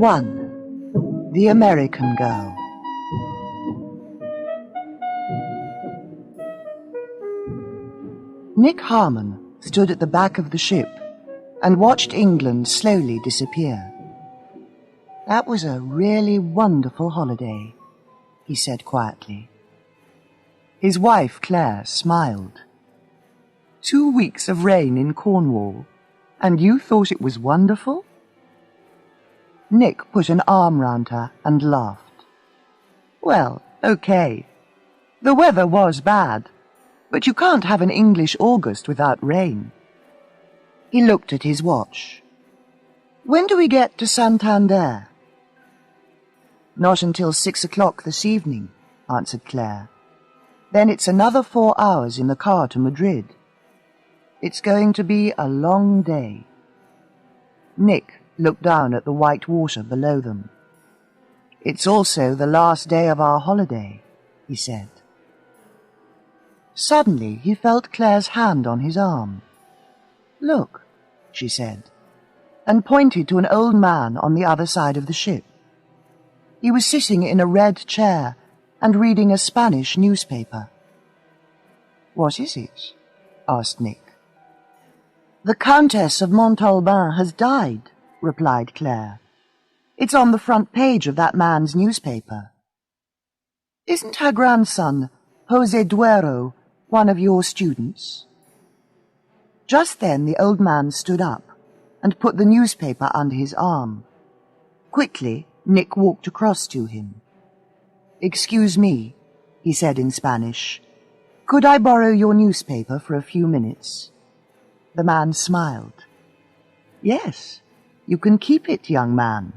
1. The American Girl. Nick Harmon stood at the back of the ship and watched England slowly disappear. "That was a really wonderful holiday," he said quietly. His wife, Claire, smiled. 2 weeks of rain in Cornwall, and you thought it was wonderful?" Nick put an arm round her and laughed. "Well, okay. The weather was bad, but you can't have an English August without rain." He looked at his watch. "When do we get to Santander?" "Not until 6 o'clock this evening," answered Claire. "Then it's another 4 hours in the car to Madrid. It's going to be a long day." Nick looked down at the white water below them. "It's also the last day of our holiday," he said. Suddenly he felt Claire's hand on his arm. "Look," she said, and pointed to an old man on the other side of the ship. He was sitting in a red chair and reading a Spanish newspaper. "What is it?" asked Nick. "The Countess of Montalban has died," replied Claire. "It's on the front page of that man's newspaper." "Isn't her grandson, José Duero, one of your students?" Just then the old man stood up and put the newspaper under his arm. Quickly, Nick walked across to him. "Excuse me," he said in Spanish. "Could I borrow your newspaper for a few minutes?" The man smiled. "Yes, you can keep it, young man.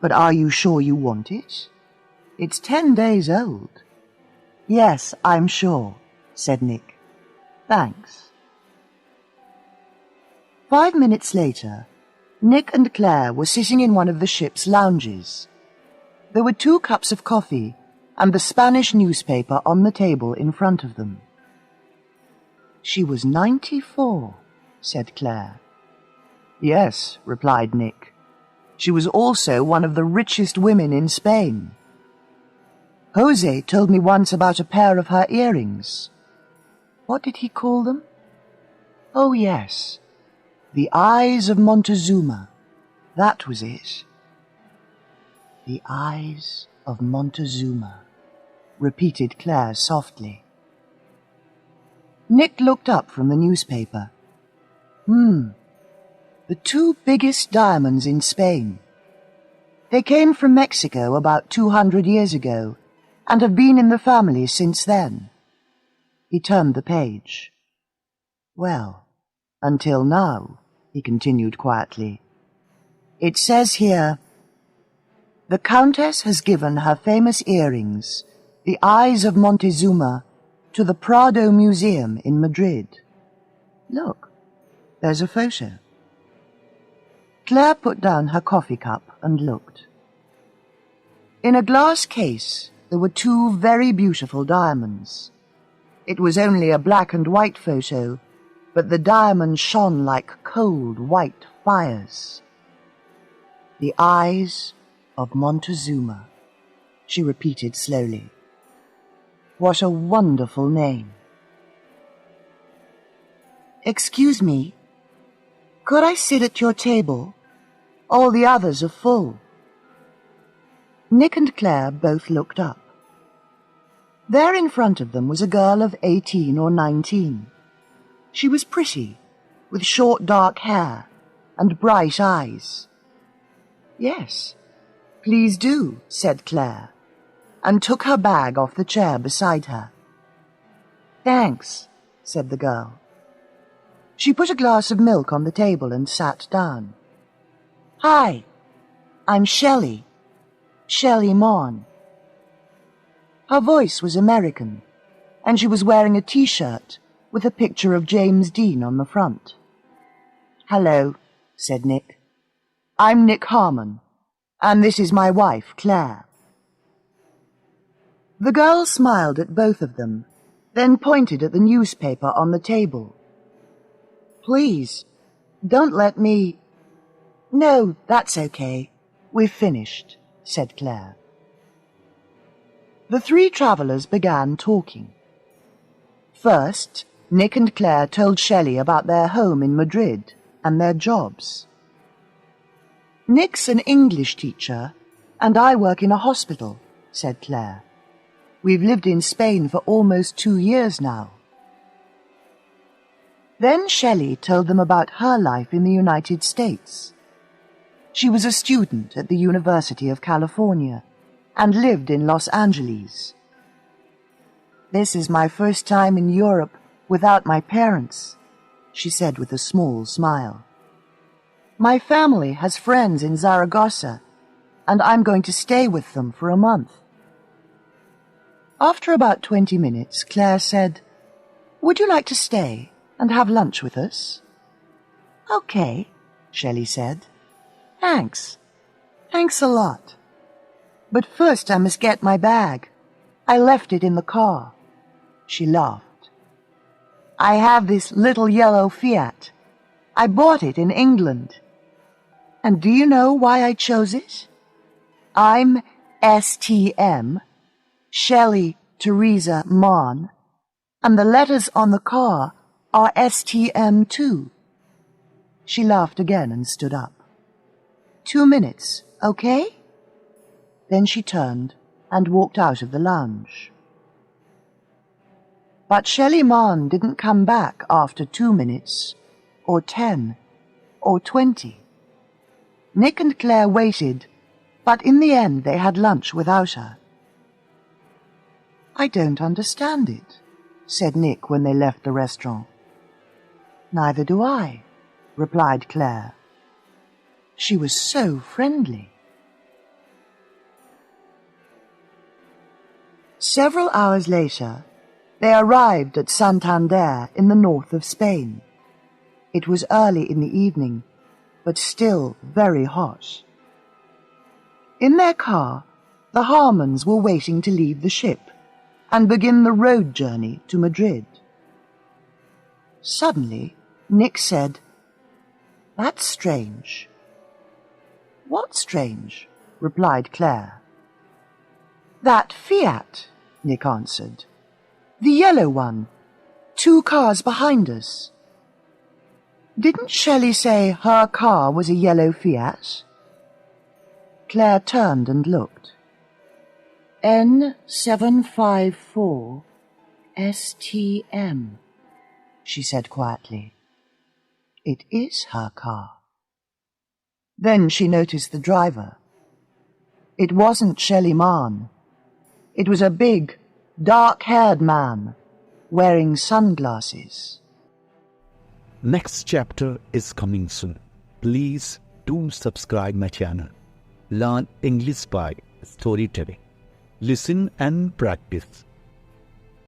But are you sure you want it? It's 10 days old." "Yes, I'm sure," said Nick. "Thanks." 5 minutes later, Nick and Claire were sitting in one of the ship's lounges. There were 2 cups of coffee and the Spanish newspaper on the table in front of them. "She was 94, said Claire. "Yes," replied Nick. "She was also one of the richest women in Spain. José told me once about a pair of her earrings. What did he call them? Oh, yes. The Eyes of Montezuma. That was it." "The Eyes of Montezuma," repeated Claire softly. Nick looked up from the newspaper. The 2 biggest diamonds in Spain. They came from Mexico about 200 years ago and have been in the family since then." He turned the page. "Well, until now," he continued quietly. "It says here, 'The Countess has given her famous earrings, the Eyes of Montezuma, to the Prado Museum in Madrid.' Look, there's a photo." Claire put down her coffee cup and looked. In a glass case there were 2 very beautiful diamonds. It was only a black and white photo, but the diamonds shone like cold white fires. "The Eyes of Montezuma," she repeated slowly. "What a wonderful name." "Excuse me, could I sit at your table? All the others are full." Nick and Claire both looked up. There in front of them was a girl of 18 or 19. She was pretty, with short dark hair and bright eyes. "Yes, please do," said Claire, and took her bag off the chair beside her. "Thanks," said the girl. She put a glass of milk on the table and sat down. "Hi, I'm Shelley Maughan." Her voice was American, and she was wearing a T-shirt with a picture of James Dean on the front. "Hello," said Nick. "I'm Nick Harmon, and this is my wife, Claire." The girl smiled at both of them, then pointed at the newspaper on the table. "Please, don't let me—" "No, that's okay. "We've finished," said Claire. The three travellers began talking. First, Nick and Claire told Shelley about their home in Madrid and their jobs. "Nick's an English teacher, and I work in a hospital," said Claire. "We've lived in Spain for almost 2 years now." Then Shelley told them about her life in the United States. She was a student at the University of California and lived in Los Angeles. "This is my first time in Europe without my parents," she said with a small smile. "My family has friends in Zaragoza, and I'm going to stay with them for a month." After about 20 minutes, Claire said, "Would you like to stay and have lunch with us?" "Okay," Shelley said. "Thanks. Thanks a lot. But first I must get my bag. I left it in the car." She laughed. "I have this little yellow Fiat. I bought it in England. And do you know why I chose it? I'm STM, Shelley Teresa Mon, and the letters on the car are STM too." She laughed again and stood up. 2 minutes, okay?" Then she turned and walked out of the lounge. But Shelley Mann didn't come back after 2 minutes, or 10, or 20. Nick and Claire waited, but in the end they had lunch without her. "I don't understand it," said Nick when they left the restaurant. "Neither do I," replied Claire. She was so friendly. Several hours later, they arrived at Santander in the north of Spain. It was early in the evening, but still very hot. In their car, the Harmons were waiting to leave the ship and begin the road journey to Madrid. Suddenly, Nick said, "That's strange." "What's strange?" replied Claire. "That Fiat," Nick answered. "The yellow one. 2 cars behind us." "Didn't Shelley say her car was a yellow Fiat?" Claire turned and looked. "N754 STM, she said quietly. "It is her car." Then she noticed the driver. It wasn't Shelley Mann. It was a big, dark-haired man, wearing sunglasses. Next chapter is coming soon. Please do subscribe my channel. Learn English by storytelling. Listen and practice.